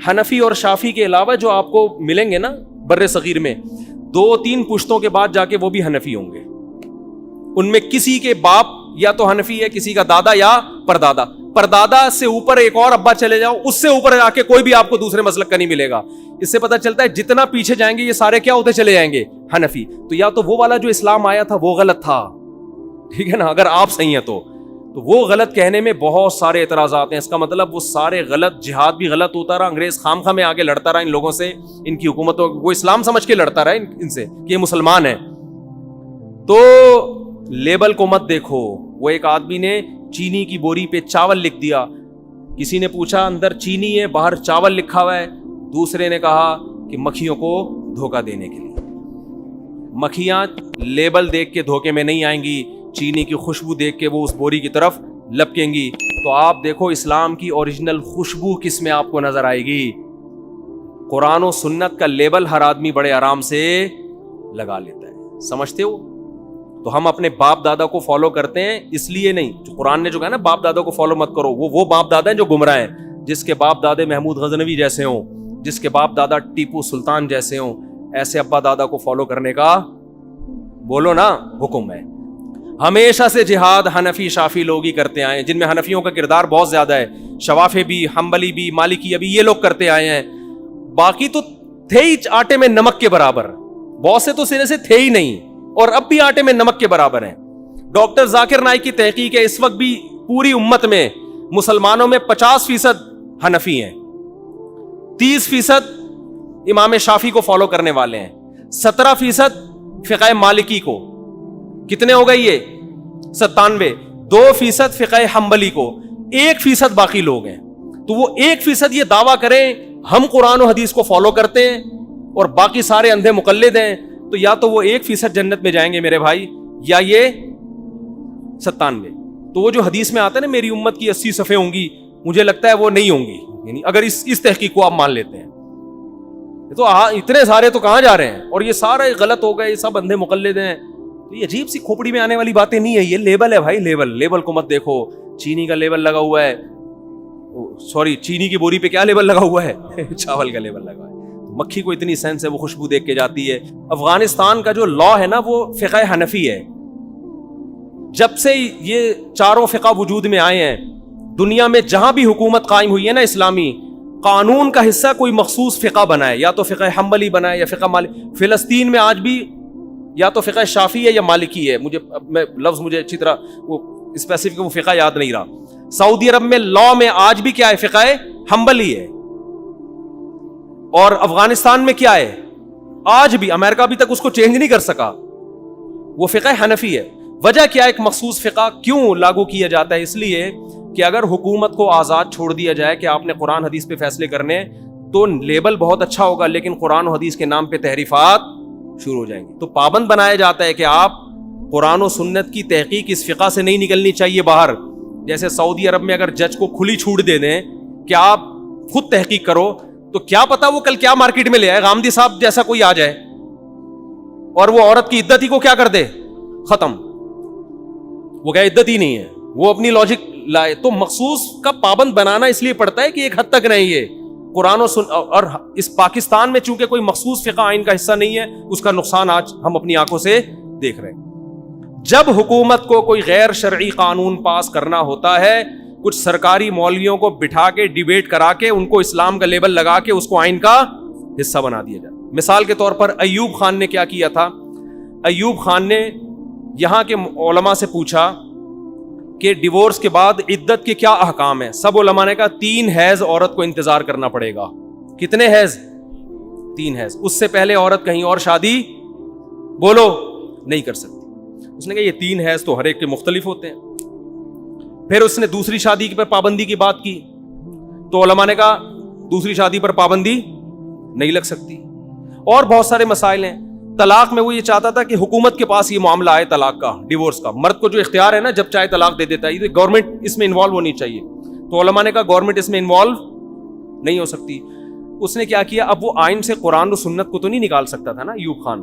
حنفی اور شافی کے علاوہ جو آپ کو ملیں گے نا بر صغیر میں 2-3 پشتوں کے بعد جا کے وہ بھی حنفی ہوں گے. ان میں کسی کے باپ یا تو حنفی ہے، کسی کا دادا یا پردادا. پردادا سے اوپر ایک اور ابا چلے جاؤ، اس سے اوپر آ کے کوئی بھی آپ کو دوسرے مسلک کا نہیں ملے گا. اس سے پتہ چلتا ہے جتنا پیچھے جائیں گے یہ سارے کیا ہوتے چلے جائیں گے؟ حنفی. تو یا تو وہ والا جو اسلام آیا تھا وہ غلط تھا، ٹھیک ہے نا، اگر آپ صحیح ہیں تو وہ غلط کہنے میں بہت سارے اعتراضات ہیں. اس کا مطلب وہ سارے غلط، جہاد بھی غلط ہوتا رہا، انگریز خام خواہ میں آگے لڑتا رہا ان لوگوں سے، ان کی حکومتوں، وہ اسلام سمجھ کے لڑتا رہا ان سے کہ یہ مسلمان ہیں. تو لیبل کو مت دیکھو. وہ ایک آدمی نے چینی کی بوری پہ چاول لکھ دیا، کسی نے پوچھا اندر چینی ہے باہر چاول لکھا ہوا ہے، دوسرے نے کہا کہ مکھیوں کو دھوکہ دینے کے لیے. مکھیاں لیبل دیکھ کے دھوکے میں نہیں آئیں گی، چینی کی خوشبو دیکھ کے وہ اس بوری کی طرف لپکیں گی. تو آپ دیکھو اسلام کی اوریجنل خوشبو کس میں آپ کو نظر آئے گی. قرآن و سنت کا لیبل ہر آدمی بڑے آرام سے لگا لیتا ہے، سمجھتے ہو. تو ہم اپنے باپ دادا کو فالو کرتے ہیں اس لیے نہیں، جو قرآن نے جو کہا نا باپ دادا کو فالو مت کرو، وہ باپ دادا ہیں جو گمراہ ہیں. جس کے باپ دادے محمود غزنوی جیسے ہوں، جس کے باپ دادا ٹیپو سلطان جیسے ہوں، ایسے ابا دادا کو فالو کرنے کا بولو نا حکم ہے. ہمیشہ سے جہاد حنفی شافی لوگ ہی کرتے آئے ہیں، جن میں حنفیوں کا کردار بہت زیادہ ہے. شوافی بھی، حنبلی بھی، مالکی بھی، یہ لوگ کرتے آئے ہیں. باقی تو تھے ہی آٹے میں نمک کے برابر، بہت سے تو سرے سے تھے ہی نہیں اور اب بھی آٹے میں نمک کے برابر ہیں. ڈاکٹر ذاکر نائک کی تحقیق ہے اس وقت بھی پوری امت میں مسلمانوں میں 50% حنفی ہیں، 30% امام شافی کو فالو کرنے والے ہیں، 17% فقہ مالکی کو، کتنے ہو گئے یہ 97، 2% فقہ حنبلی کو، 1% باقی لوگ ہیں. تو وہ 1% یہ دعویٰ کریں ہم قرآن و حدیث کو فالو کرتے ہیں اور باقی سارے اندھے مقلد ہیں، تو یا تو وہ 1% جنت میں جائیں گے میرے بھائی، یا یہ 97. تو وہ جو حدیث میں آتا ہے نا میری امت کی 80 صفحے ہوں گی، مجھے لگتا ہے وہ نہیں ہوں گی، یعنی اگر اس تحقیق کو آپ مان لیتے ہیں تو اتنے سارے تو کہاں جا رہے ہیں، اور یہ سارے غلط ہو گئے، یہ سب اندھے مقلد ہیں. یہ عجیب سی کھوپڑی میں آنے والی باتیں نہیں ہے، یہ لیبل ہے بھائی، لیبل کو مت دیکھو. چینی کا لیبل لگا ہوا ہے، سوری چینی کی بوری پہ کیا لیبل لگا ہوا ہے؟ چاول کا لیبل لگا ہے. مکھی کو اتنی سینس ہے وہ خوشبو دیکھ کے جاتی ہے. افغانستان کا جو لا ہے نا وہ فقہ حنفی ہے. جب سے یہ چاروں فقہ وجود میں آئے ہیں، دنیا میں جہاں بھی حکومت قائم ہوئی ہے نا اسلامی، قانون کا حصہ کوئی مخصوص فقہ بنائے، یا تو فقہ حنبلی بنائے یا فقہ مالکی. فلسطین میں آج بھی یا تو فقہ شافعی ہے یا مالکی ہے، مجھے اچھی طرح وہ اسپیسیفک وہ فقہ یاد نہیں رہا. سعودی عرب میں لا میں آج بھی کیا ہے؟ فقہ حنبلی ہے. اور افغانستان میں کیا ہے؟ آج بھی امریکہ ابھی تک اس کو چینج نہیں کر سکا، وہ فقہ حنفی ہے. وجہ کیا ہے؟ ایک مخصوص فقہ کیوں لاگو کیا جاتا ہے؟ اس لیے کہ اگر حکومت کو آزاد چھوڑ دیا جائے کہ آپ نے قرآن حدیث پہ فیصلے کرنے تو لیبل بہت اچھا ہوگا، لیکن قرآن و حدیث کے نام پہ تحریفات شروع ہو جائیں گی. تو پابند بنایا جاتا ہے کہ آپ قرآن و سنت کی تحقیق اس فقہ سے نہیں نکلنی چاہیے باہر. جیسے سعودی عرب میں اگر جج کو کھلی چھوٹ دے دیں کہ آپ خود تحقیق کرو، تو کیا پتا وہ کل کیا مارکیٹ میں لے آئے، غامدی صاحب جیسا کوئی آ جائے اور وہ عورت کی عدت ہی کو کیا کر دے، ختم. وہ کیا عدت ہی نہیں ہے، وہ اپنی لاجک لائے. تو مخصوص کا پابند بنانا اس لیے پڑتا ہے کہ ایک حد تک نہیں ہے قرآن و اور اس پاکستان میں چونکہ کوئی مخصوص فقہ آئین کا حصہ نہیں ہے، اس کا نقصان آج ہم اپنی آنکھوں سے دیکھ رہے ہیں. جب حکومت کو کوئی غیر شرعی قانون پاس کرنا ہوتا ہے کچھ سرکاری مولویوں کو بٹھا کے ڈیبیٹ کرا کے ان کو اسلام کا لیبل لگا کے اس کو آئین کا حصہ بنا دیا جائے. مثال کے طور پر ایوب خان نے کیا کیا تھا؟ ایوب خان نے یہاں کے علماء سے پوچھا کہ ڈیورس کے بعد عدت کے کیا احکام ہیں. سب علماء نے کہا 3 حیض عورت کو انتظار کرنا پڑے گا. کتنے حیض؟ 3 حیض. اس سے پہلے عورت کہیں اور شادی بولو نہیں کر سکتی. اس نے کہا یہ 3 حیض تو ہر ایک کے مختلف ہوتے ہیں. پھر اس نے دوسری شادی پر پابندی کی بات کی تو علماء نے کہا دوسری شادی پر پابندی نہیں لگ سکتی. اور بہت سارے مسائل ہیں. طلاق میں وہ یہ چاہتا تھا کہ حکومت کے پاس یہ معاملہ آئے طلاق کا, ڈیورس کا. مرد کو جو اختیار ہے نا جب چاہے طلاق دے دیتا ہے, یہ گورنمنٹ اس میں انوالو ہونی چاہیے. تو علماء نے کہا گورنمنٹ اس میں انوالو نہیں ہو سکتی. اس نے کیا کیا, اب وہ آئین سے قرآن و سنت کو تو نہیں نکال سکتا تھا نا ایوب خان.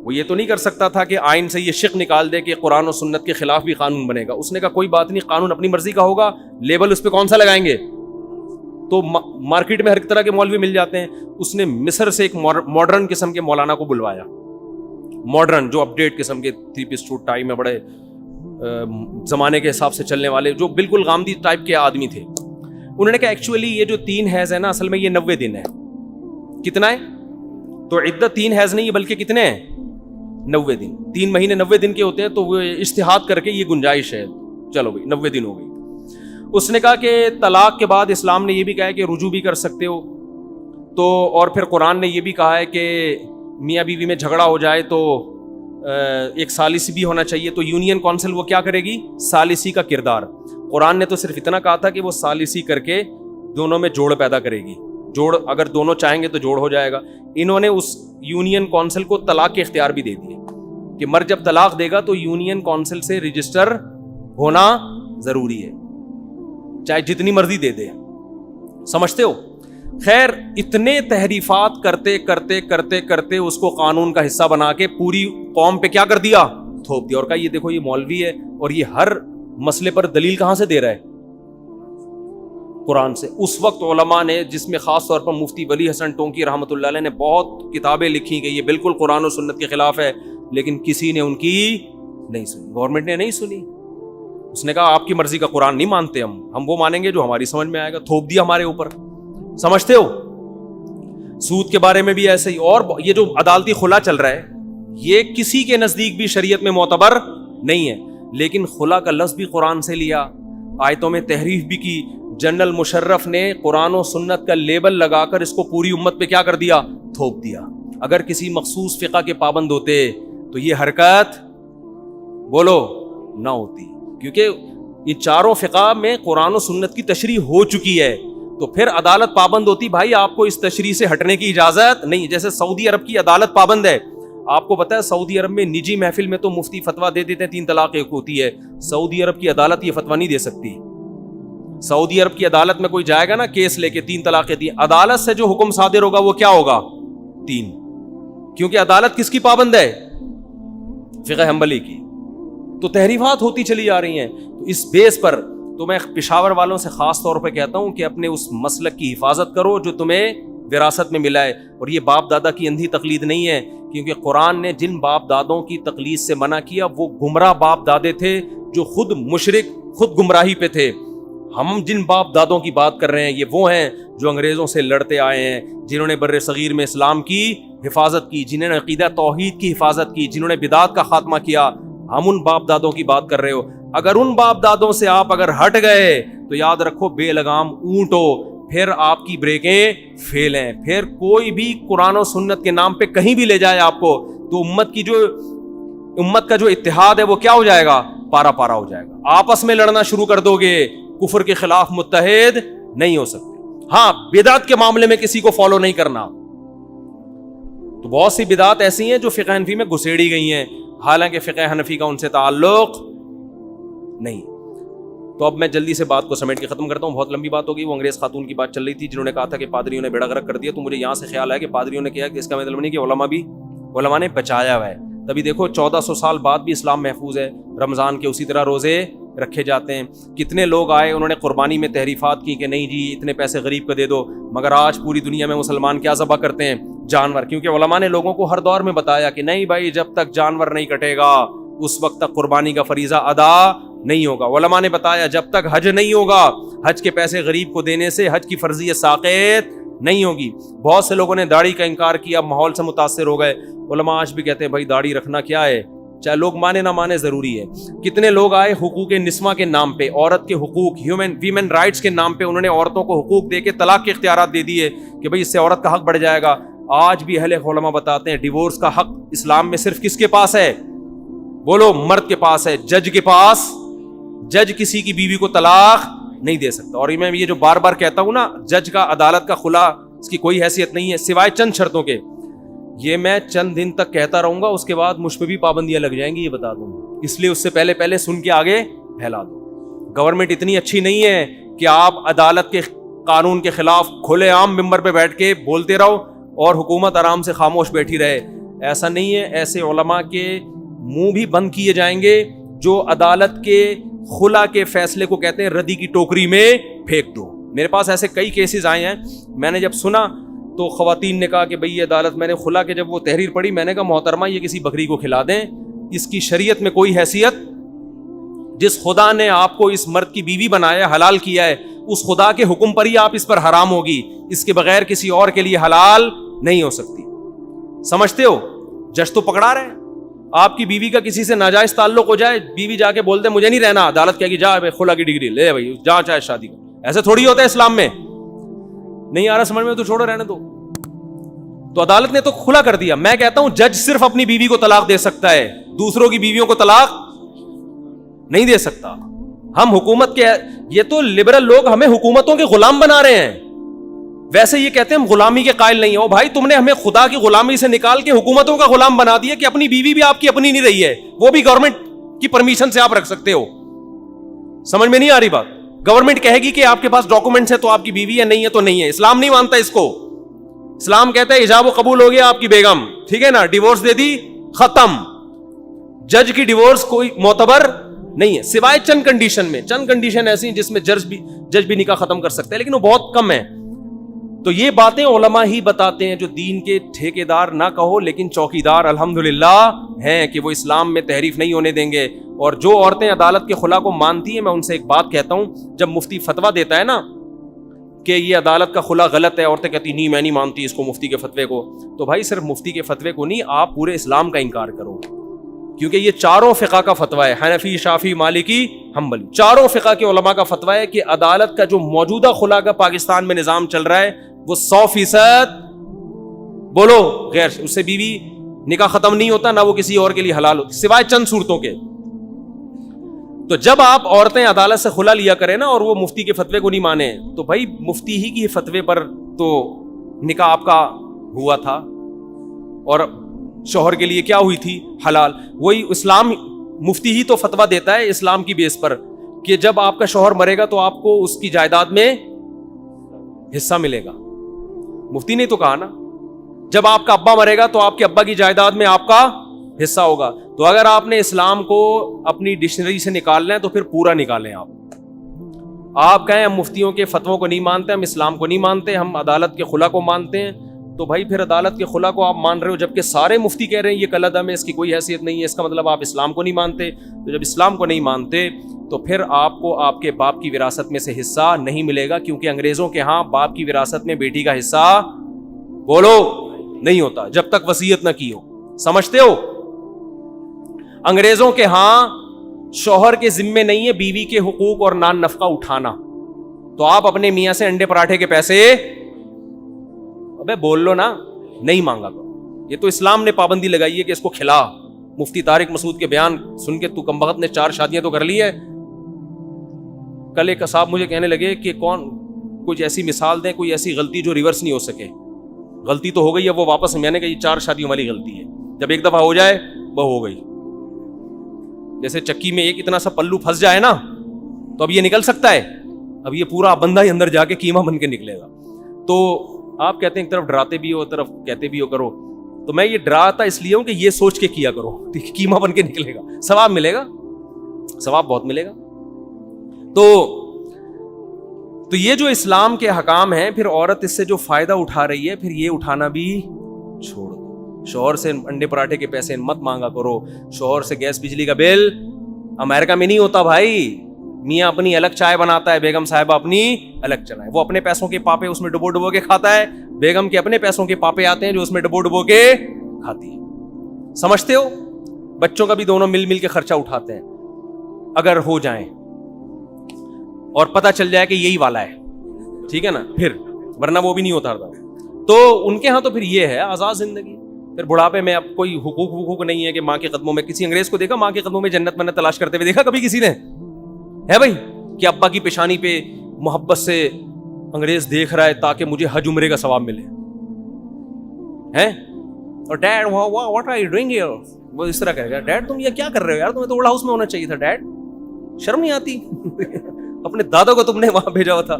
وہ یہ تو نہیں کر سکتا تھا کہ آئین سے یہ شق نکال دے کہ قرآن و سنت کے خلاف بھی قانون بنے گا. اس نے کہا کوئی بات نہیں, قانون اپنی مرضی کا ہوگا, لیبل اس پہ کون سا لگائیں گے. تو مارکیٹ میں ہر طرح کے مولوی مل جاتے ہیں. اس نے مصر سے ایک ماڈرن قسم کے مولانا کو بلوایا, ماڈرن جو اپڈیٹ قسم کے 3 پیس سوٹ ٹائی میں بڑے زمانے کے حساب سے چلنے والے, جو بالکل غامدی ٹائپ کے آدمی تھے. انہوں نے کہا ایکچولی یہ جو 3 حیض ہے نا اصل میں یہ 90 دن ہے. کتنا ہے؟ تو عدت 3 حیض نہیں بلکہ کتنے ہیں؟ 90 دن. 3 مہینے 90 دن کے ہوتے ہیں. تو وہ اجتہاد کر کے یہ گنجائش ہے, چلو بھائی 90 دن ہو گئی. اس نے کہا کہ طلاق کے بعد اسلام نے یہ بھی کہا ہے کہ رجوع بھی کر سکتے ہو. تو اور پھر قرآن نے یہ بھی کہا ہے کہ میاں بیوی میں جھگڑا ہو جائے تو ایک ثالثی بھی ہونا چاہیے. تو یونین کونسل وہ کیا کرے گی؟ ثالثی کا کردار. قرآن نے تو صرف اتنا کہا تھا کہ وہ ثالثی کر کے دونوں میں جوڑ پیدا کرے گی. جوڑ اگر دونوں چاہیں گے تو جوڑ ہو جائے گا. انہوں نے اس یونین کونسل کو طلاق کے اختیار بھی دے دیے کہ مرد جب طلاق دے گا تو یونین کونسل سے رجسٹر ہونا ضروری ہے, چاہے جتنی مرضی دے دے. سمجھتے ہو؟ خیر اتنے تحریفات کرتے کرتے کرتے کرتے اس کو قانون کا حصہ بنا کے پوری قوم پہ کیا کر دیا؟ تھوپ دیا. اور کہا یہ دیکھو یہ مولوی ہے اور یہ ہر مسئلے پر دلیل کہاں سے دے رہا ہے؟ قرآن سے. اس وقت علماء نے, جس میں خاص طور پر مفتی ولی حسن ٹونکی رحمۃ اللہ علیہ نے بہت کتابیں لکھی کہ یہ بالکل قرآن و سنت کے خلاف ہے, لیکن کسی نے ان کی نہیں سنی. گورنمنٹ نے نہیں سنی. اس نے کہا آپ کی مرضی کا قرآن نہیں مانتے, ہم وہ مانیں گے جو ہماری سمجھ میں آئے گا. تھوپ دیا ہمارے اوپر. سمجھتے ہو؟ سود کے بارے میں بھی ایسے ہی. اور یہ جو عدالتی خلا چل رہا ہے یہ کسی کے نزدیک بھی شریعت میں معتبر نہیں ہے, لیکن خلا کا لفظ بھی قرآن سے لیا, آیتوں میں تحریف بھی کی. جنرل مشرف نے قرآن و سنت کا لیبل لگا کر اس کو پوری امت پہ کیا کر دیا؟ تھوپ دیا. اگر کسی مخصوص فقہ کے پابند ہوتے تو یہ حرکت بولو نہ ہوتی, کیونکہ یہ چاروں فقہ میں قرآن و سنت کی تشریح ہو چکی ہے. تو پھر عدالت پابند ہوتی, بھائی آپ کو اس تشریح سے ہٹنے کی اجازت نہیں. جیسے سعودی عرب کی عدالت پابند ہے. آپ کو پتا ہے سعودی عرب میں نجی محفل میں تو مفتی فتویٰ دے دیتے ہیں 3 طلاق ایک ہوتی ہے. سعودی عرب کی عدالت یہ فتویٰ نہیں دے سکتی. سعودی عرب کی عدالت میں کوئی جائے گا نا کیس لے کے 3 طلاق 3, عدالت سے جو حکم صادر ہوگا وہ کیا ہوگا؟ 3. کیونکہ عدالت کس کی پابند ہے؟ فقہ حنبلی کی. تو تحریفات ہوتی چلی جا رہی ہیں. تو اس بیس پر تو میں پشاور والوں سے خاص طور پہ کہتا ہوں کہ اپنے اس مسلک کی حفاظت کرو جو تمہیں وراثت میں ملا ہے. اور یہ باپ دادا کی اندھی تقلید نہیں ہے, کیونکہ قرآن نے جن باپ دادوں کی تقلید سے منع کیا وہ گمراہ باپ دادے تھے جو خود مشرک, خود گمراہی پہ تھے. ہم جن باپ دادوں کی بات کر رہے ہیں یہ وہ ہیں جو انگریزوں سے لڑتے آئے ہیں, جنہوں نے بر صغیر میں اسلام کی حفاظت کی, جنہوں نے عقیدہ توحید کی حفاظت کی, جنہوں نے بدعات کا خاتمہ کیا. ہم ان باپ دادوں کی بات کر رہے ہو. اگر ان باپ دادوں سے آپ اگر ہٹ گئے تو یاد رکھو بے لگام اونٹ ہو, پھر آپ کی بریکیں فیل ہیں. پھر کوئی بھی قرآن و سنت کے نام پہ کہیں بھی لے جائے آپ کو تو امت کا جو اتحاد ہے وہ کیا ہو جائے گا؟ پارا پارا ہو جائے گا. آپس میں لڑنا شروع کر دو گے, کفر کے خلاف متحد نہیں ہو سکتے. ہاں بدعت کے معاملے میں کسی کو فالو نہیں کرنا. تو بہت سی بدعات ایسی ہیں جو فقہ حنفی میں گھسیڑی گئی ہیں, حالانکہ فقہ حنفی کا ان سے تعلق نہیں. تو اب میں جلدی سے بات کو سمیٹ کے ختم کرتا ہوں, بہت لمبی بات ہوگی. وہ انگریز خاتون کی بات چل رہی تھی جنہوں نے کہا تھا کہ پادریوں نے بیڑا غرق کر دیا. تو مجھے یہاں سے خیال آیا کہ پادریوں نے کیا, کہ اس کا مطلب نہیں کہ علماء نے بچایا ہوا ہے. تبھی دیکھو 1400 سال بعد بھی اسلام محفوظ ہے. رمضان کے اسی طرح روزے رکھے جاتے ہیں. کتنے لوگ آئے انہوں نے قربانی میں تحریفات کی کہ نہیں جی اتنے پیسے غریب کو دے دو, مگر آج پوری دنیا میں مسلمان کیا ذبح کرتے ہیں؟ جانور. کیونکہ علماء نے لوگوں کو ہر دور میں بتایا کہ نہیں بھائی جب تک جانور نہیں کٹے گا اس وقت تک قربانی کا فریضہ ادا نہیں ہوگا. علماء نے بتایا جب تک حج نہیں ہوگا, حج کے پیسے غریب کو دینے سے حج کی فرضیت ساقط نہیں ہوگی. بہت سے لوگوں نے داڑھی کا انکار کیا, ماحول سے متاثر ہو گئے. علماء آج بھی کہتے ہیں بھائی داڑھی رکھنا کیا ہے, چاہے لوگ مانے نہ مانے ضروری ہے. کتنے لوگ آئے حقوق نسواں کے نام پہ, عورت کے حقوق, ویمن رائٹس کے نام پہ انہوں نے عورتوں کو حقوق دے کے طلاق کے اختیارات دے دیے کہ بھائی اس سے عورت کا حق بڑھ جائے گا. آج بھی اہل علماء بتاتے ہیں ڈیورس کا حق اسلام میں صرف کس کے پاس ہے؟ بولو, مرد کے پاس ہے, جج کے پاس. جج کسی کی بیوی کو طلاق نہیں دے سکتا. اور میں یہ جو بار بار کہتا ہوں نا, جج کا عدالت کا خلا اس کی کوئی حیثیت نہیں ہے سوائے چند شرطوں کے. یہ میں چند دن تک کہتا رہوں گا, اس کے بعد مجھ پہ بھی پابندیاں لگ جائیں گی, یہ بتا دوں. اس لیے اس سے پہلے سن کے آگے پھیلا دو. گورنمنٹ اتنی اچھی نہیں ہے کہ آپ عدالت کے قانون کے خلاف کھلے عام ممبر پہ بیٹھ کے بولتے رہو اور حکومت آرام سے خاموش بیٹھی رہے. ایسا نہیں ہے. ایسے علماء کے منہ بھی بند کیے جائیں گے جو عدالت کے خلا کے فیصلے کو کہتے ہیں ردی کی ٹوکری میں پھینک دو. میرے پاس ایسے کئی کیسز آئے ہیں. میں نے جب سنا تو خواتین نے کہا کہ بھئی یہ عدالت, میں نے خلا کے جب وہ تحریر پڑھی میں نے کہا محترمہ یہ کسی بکری کو کھلا دیں, اس کی شریعت میں کوئی حیثیت. جس خدا نے آپ کو اس مرد کی بیوی بنایا, حلال کیا ہے, اس خدا کے حکم پر ہی آپ اس پر حرام ہوگی, اس کے بغیر کسی اور کے لیے حلال نہیں ہو سکتی. سمجھتے ہو؟ جج تو پکڑا رہے ہیں. آپ کی بیوی کا کسی سے ناجائز تعلق ہو جائے, بیوی جا کے بولتے مجھے نہیں رہنا, عدالت کہے گی جا خلا کی ڈگری لے بھائی, جا چاہے شادی کر. ایسے تھوڑی ہوتا ہے اسلام میں. نہیں آ رہا سمجھ میں تو چھوڑو, رہنے دو. تو عدالت نے تو کھلا کر دیا. میں کہتا ہوں جج صرف اپنی بیوی کو طلاق دے سکتا ہے, دوسروں کی بیویوں کو طلاق نہیں دے سکتا. ہم حکومت کے, یہ تو لبرل لوگ ہمیں حکومتوں کے غلام بنا رہے ہیں. ویسے یہ کہتے ہیں ہم غلامی کے قائل نہیں ہو. بھائی تم نے ہمیں خدا کی غلامی سے نکال کے حکومتوں کا غلام بنا دیا کہ اپنی بیوی بھی آپ کی اپنی نہیں رہی ہے, وہ بھی گورنمنٹ کی پرمیشن سے آپ رکھ سکتے ہو. سمجھ میں نہیں آ رہی بات؟ گورنمنٹ کہے گی کہ آپ کے پاس ڈاکومنٹس ہے تو آپ کی بیوی ہے, نہیں ہے تو نہیں ہے. اسلام نہیں مانتا اس کو. اسلام کہتا ہے ایجاب و قبول ہو گیا آپ کی بیگم, ٹھیک ہے نا, ڈیورس دے دی, ختم. جج کی ڈیورس کوئی معتبر نہیں ہے سوائے چند کنڈیشن میں. چند کنڈیشن ایسی ہیں جس میں جج بھی نکاح ختم کر سکتا ہے, لیکن وہ بہت کم ہے. تو یہ باتیں علماء ہی بتاتے ہیں جو دین کے ٹھیکیدار نہ کہو لیکن چوکیدار الحمدللہ ہیں کہ وہ اسلام میں تحریف نہیں ہونے دیں گے. اور جو عورتیں عدالت کے خلا کو مانتی ہیں, میں ان سے ایک بات کہتا ہوں, جب مفتی فتویٰ دیتا ہے نا کہ یہ عدالت کا خلا غلط ہے, عورتیں کہتی نہیں میں نہیں مانتی اس کو, مفتی کے فتوے کو, تو بھائی صرف مفتی کے فتوے کو نہیں, آپ پورے اسلام کا انکار کرو. کیونکہ یہ چاروں فقہ کا فتویٰ ہے, حنفی, شافعی, مالکی, حنبلی, چاروں فقہ کے علماء کا فتویٰ ہے کہ عدالت کا جو موجودہ خلا کا پاکستان میں نظام چل رہا ہے وہ 100% بولو غیر, اس سے بیوی نکاح ختم نہیں ہوتا, نہ وہ کسی اور کے لیے حلال ہوتی سوائے چند صورتوں کے. تو جب آپ عورتیں عدالت سے خلا لیا کریں نا اور وہ مفتی کے فتوے کو نہیں مانے, تو بھائی مفتی ہی کی فتوے پر تو نکاح آپ کا ہوا تھا اور شوہر کے لیے کیا ہوئی تھی, حلال. وہی اسلام, مفتی ہی تو فتویٰ دیتا ہے اسلام کی بیس پر کہ جب آپ کا شوہر مرے گا تو آپ کو اس کی جائیداد میں حصہ ملے گا. مفتی نے تو کہا نا, جب آپ کا ابا مرے گا تو آپ کے ابا کی جائیداد میں آپ کا حصہ ہوگا. تو اگر آپ نے اسلام کو اپنی ڈکشنری سے نکالنا ہے تو پھر پورا نکالیں. آپ کہیں ہم مفتیوں کے فتووں کو نہیں مانتے, ہم اسلام کو نہیں مانتے, ہم عدالت کے خلا کو مانتے ہیں, تو بھائی پھر عدالت کے خلا کو آپ مان رہے ہو جبکہ سارے مفتی کہہ رہے ہیں یہ کالعدم ہے, اس کی کوئی حیثیت نہیں ہے, اس کا مطلب آپ اسلام کو نہیں مانتے. تو جب اسلام کو نہیں مانتے تو پھر آپ کو آپ کے باپ کی وراثت میں سے حصہ نہیں ملے گا, کیونکہ انگریزوں کے ہاں باپ کی وراثت میں بیٹی کا حصہ بولو نہیں ہوتا جب تک وصیت نہ کی ہو. سمجھتے ہو؟ انگریزوں کے ہاں شوہر کے ذمے نہیں ہے بیوی کے حقوق اور نان نفقہ اٹھانا. تو آپ اپنے میاں سے انڈے پراٹھے کے پیسے, ابے بول لو نا, نہیں مانگا کرو. یہ تو اسلام نے پابندی لگائی ہے کہ اس کو کھلا. مفتی طارق مسعود کے بیان سن کے تو کمبخت نے 4 شادیاں تو کر لی ہے. کل ایک صاحب مجھے کہنے لگے کہ کچھ ایسی مثال دیں, کوئی ایسی غلطی جو ریورس نہیں ہو سکے. غلطی تو ہو گئی, اب وہ واپس, میں نے کہا یہ 4 شادیوں والی غلطی ہے, جب ایک دفعہ ہو جائے وہ ہو گئی. جیسے چکی میں ایک اتنا سا پلو پھنس جائے نا تو اب یہ نکل سکتا ہے, اب یہ پورا بندہ ہی اندر جا کے قیمہ بن کے نکلے گا. تو آپ کہتے ہیں ایک طرف ڈراتے بھی ہو, ایک طرف کہتے بھی ہو کرو, تو میں یہ ڈراتا اس لیے ہوں کہ یہ سوچ کے کیا کرو, قیمہ بن کے نکلے گا, ثواب ملے گا, ثواب بہت ملے گا. تو یہ جو اسلام کے حکام ہیں, پھر عورت اس سے جو فائدہ اٹھا رہی ہے پھر یہ اٹھانا بھی چھوڑ دو. شوہر سے انڈے پراٹھے کے پیسے مت مانگا کرو, شوہر سے گیس بجلی کا بل امریکہ میں نہیں ہوتا بھائی. میاں اپنی الگ چائے بناتا ہے, بیگم صاحبہ اپنی الگ چلائے. وہ اپنے پیسوں کے پاپے اس میں ڈبو ڈبو کے کھاتا ہے, بیگم کے اپنے پیسوں کے پاپے آتے ہیں جو اس میں ڈبو ڈبو کے کھاتی ہے. سمجھتے ہو؟ بچوں کا بھی دونوں مل مل کے خرچہ اٹھاتے ہیں اگر ہو جائیں اور پتہ چل جائے کہ یہی والا ہے, ٹھیک ہے نا, پھر ورنہ وہ بھی نہیں ہوتا تھا. تو ان کے ہاں تو پھر یہ ہے آزاد زندگی. پھر بڑھاپے میں اب کوئی حقوق نہیں ہے کہ ماں کے قدموں میں. کسی انگریز کو دیکھا ماں کے قدموں میں جنت منت تلاش کرتے ہوئے دیکھا کبھی کسی نے؟ ہے بھائی کہ ابا کی پیشانی پہ محبت سے انگریز دیکھ رہا ہے تاکہ مجھے حج عمرے کا ثواب ملے ہیں؟ اور dad what are you doing here, وہ اس طرح کہے گا ڈیڈ تم یہ کیا کر رہے ہو یار, تمہیں تو اوڑ ہاؤس میں ہونا چاہیے تھا ڈیڈ, شرم نہیں آتی؟ اپنے دادا کو تم نے وہاں بھیجا ہوا تھا.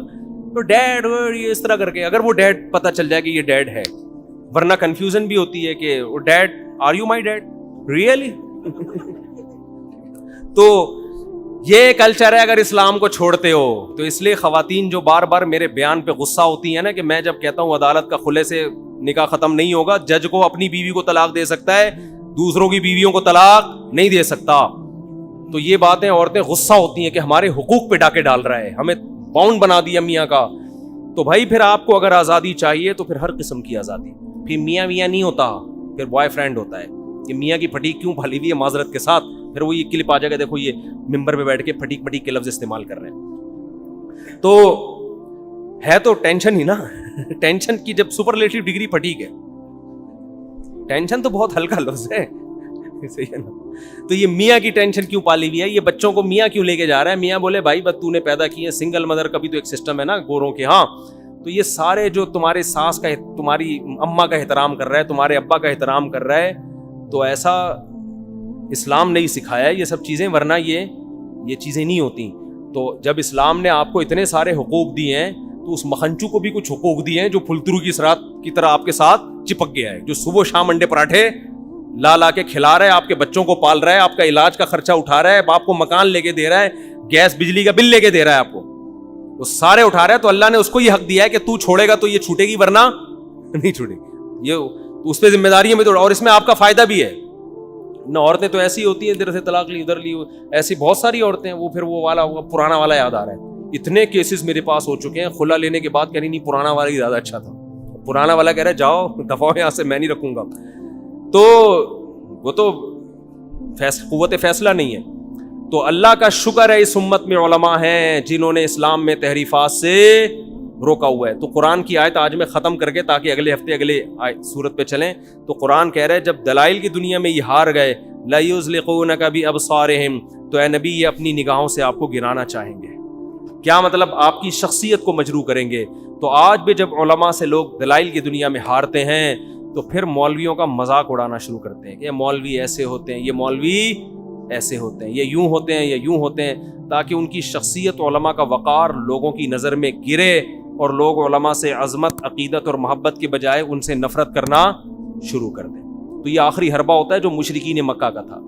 تو ڈیڈ یہ اس طرح کر کے اگر وہ ڈیڈ پتہ چل جائے کہ یہ ڈیڈ ہے, ورنہ کنفیوژن بھی ہوتی ہے کہ dad are you my dad really. تو یہ کلچر ہے اگر اسلام کو چھوڑتے ہو تو. اس لیے خواتین جو بار بار میرے بیان پہ غصہ ہوتی ہیں نا کہ میں جب کہتا ہوں عدالت کا خلے سے نکاح ختم نہیں ہوگا, جج کو اپنی بیوی کو طلاق دے سکتا ہے, دوسروں کی بیویوں کو طلاق نہیں دے سکتا. تو یہ باتیں عورتیں غصہ ہوتی ہیں کہ ہمارے حقوق پہ ڈاکے ڈال رہا ہے, ہمیں باؤنڈ بنا دیا میاں کا. تو بھائی پھر آپ کو اگر آزادی چاہیے تو پھر ہر قسم کی آزادی. پھر میاں نہیں ہوتا, پھر بوائے فرینڈ ہوتا ہے. کہ میاں کی پھٹیک کیوں پھالی ہوئی ہے معذرت کے ساتھ, پھر وہ یہ کلپ آ جائے گا دیکھو یہ ممبر پہ بیٹھ کے پھٹیک پھٹیک کے لفظ استعمال کر رہے ہیں. تو ہے تو ٹینشن ہی نا. ٹینشن کی جب سپرلیٹو ڈگری پھٹیک ہے, ٹینشن تو بہت ہلکا لفظ ہے, صحیح ہے نا. تو یہ میاں کی ٹینشن کیوں پالی ہوئی ہے, یہ بچوں کو میاں کیوں لے کے جا رہا ہے. میاں بولے بھائی بس تو نے پیدا کی ہے, سنگل مدر کا بھی تو ایک سسٹم ہے نا گوروں کے ہاں. تو یہ سارے جو تمہارے ساس کا, تمہاری اماں کا احترام کر رہا ہے, تمہارے ابا کا احترام کر رہا ہے, تو ایسا اسلام نہیں سکھایا یہ سب چیزیں, ورنہ یہ چیزیں نہیں ہوتی. تو جب اسلام نے آپ کو اتنے سارے حقوق دیے ہیں تو اس مکھنچو کو بھی کچھ حقوق دیے ہیں جو پھلترو کی سرات کی طرح آپ کے ساتھ چپک گیا ہے, جو صبح شام انڈے پراٹھے لا کے کھلا رہا ہے, آپ کے بچوں کو پال رہا ہے, آپ کا علاج کا خرچہ اٹھا رہا ہے, آپ کو مکان لے کے دے رہا ہے, گیس بجلی کا بل لے کے دے رہا ہے آپ کو, وہ سارے اٹھا رہا ہے. تو اللہ نے اس کو یہ حق دیا ہے کہ تو چھوڑے گا تو یہ چھوٹے گی ورنہ نہیں چھوٹے گی. یہ اس پہ ذمہ داریاں بھی تو, اور اس میں آپ کا فائدہ بھی ہے نہ. عورتیں تو ایسی ہوتی ہیں ادھر سے طلاق لی ادھر لی, ایسی بہت ساری عورتیں, وہ پھر وہ والا پرانا والا یاد آ رہا ہے. اتنے کیسز میرے پاس ہو چکے ہیں, خلا لینے کے بعد کہہ رہی نہیں پرانا والا ہی زیادہ اچھا تھا, پرانا والا کہہ رہا ہے جاؤ دفعہ یہاں سے, میں نہیں رکھوں گا. تو وہ تو قوت فیصلہ نہیں ہے. تو اللہ کا شکر ہے اس امت میں علماء ہیں جنہوں نے اسلام میں تحریفات سے روکا ہوا ہے. تو قرآن کی آیت آج میں ختم کر کے تاکہ اگلے ہفتے اگلے سورت پہ چلیں. تو قرآن کہہ رہے ہے جب دلائل کی دنیا میں یہ ہار گئے, لا یزلقونک بابصارہم, تو اے نبی یہ اپنی نگاہوں سے آپ کو گرانا چاہیں گے. کیا مطلب؟ آپ کی شخصیت کو مجروح کریں گے. تو آج بھی جب علماء سے لوگ دلائل کی دنیا میں ہارتے ہیں تو پھر مولویوں کا مذاق اڑانا شروع کرتے ہیں کہ یہ مولوی ایسے ہوتے ہیں, یہ مولوی ایسے ہوتے ہیں, یہ یوں ہوتے ہیں, یہ یوں ہوتے ہیں, تاکہ ان کی شخصیت علماء کا وقار لوگوں کی نظر میں گرے اور لوگ علماء سے عظمت, عقیدت اور محبت کے بجائے ان سے نفرت کرنا شروع کر دیں. تو یہ آخری حربہ ہوتا ہے جو مشرکین مکہ کا تھا.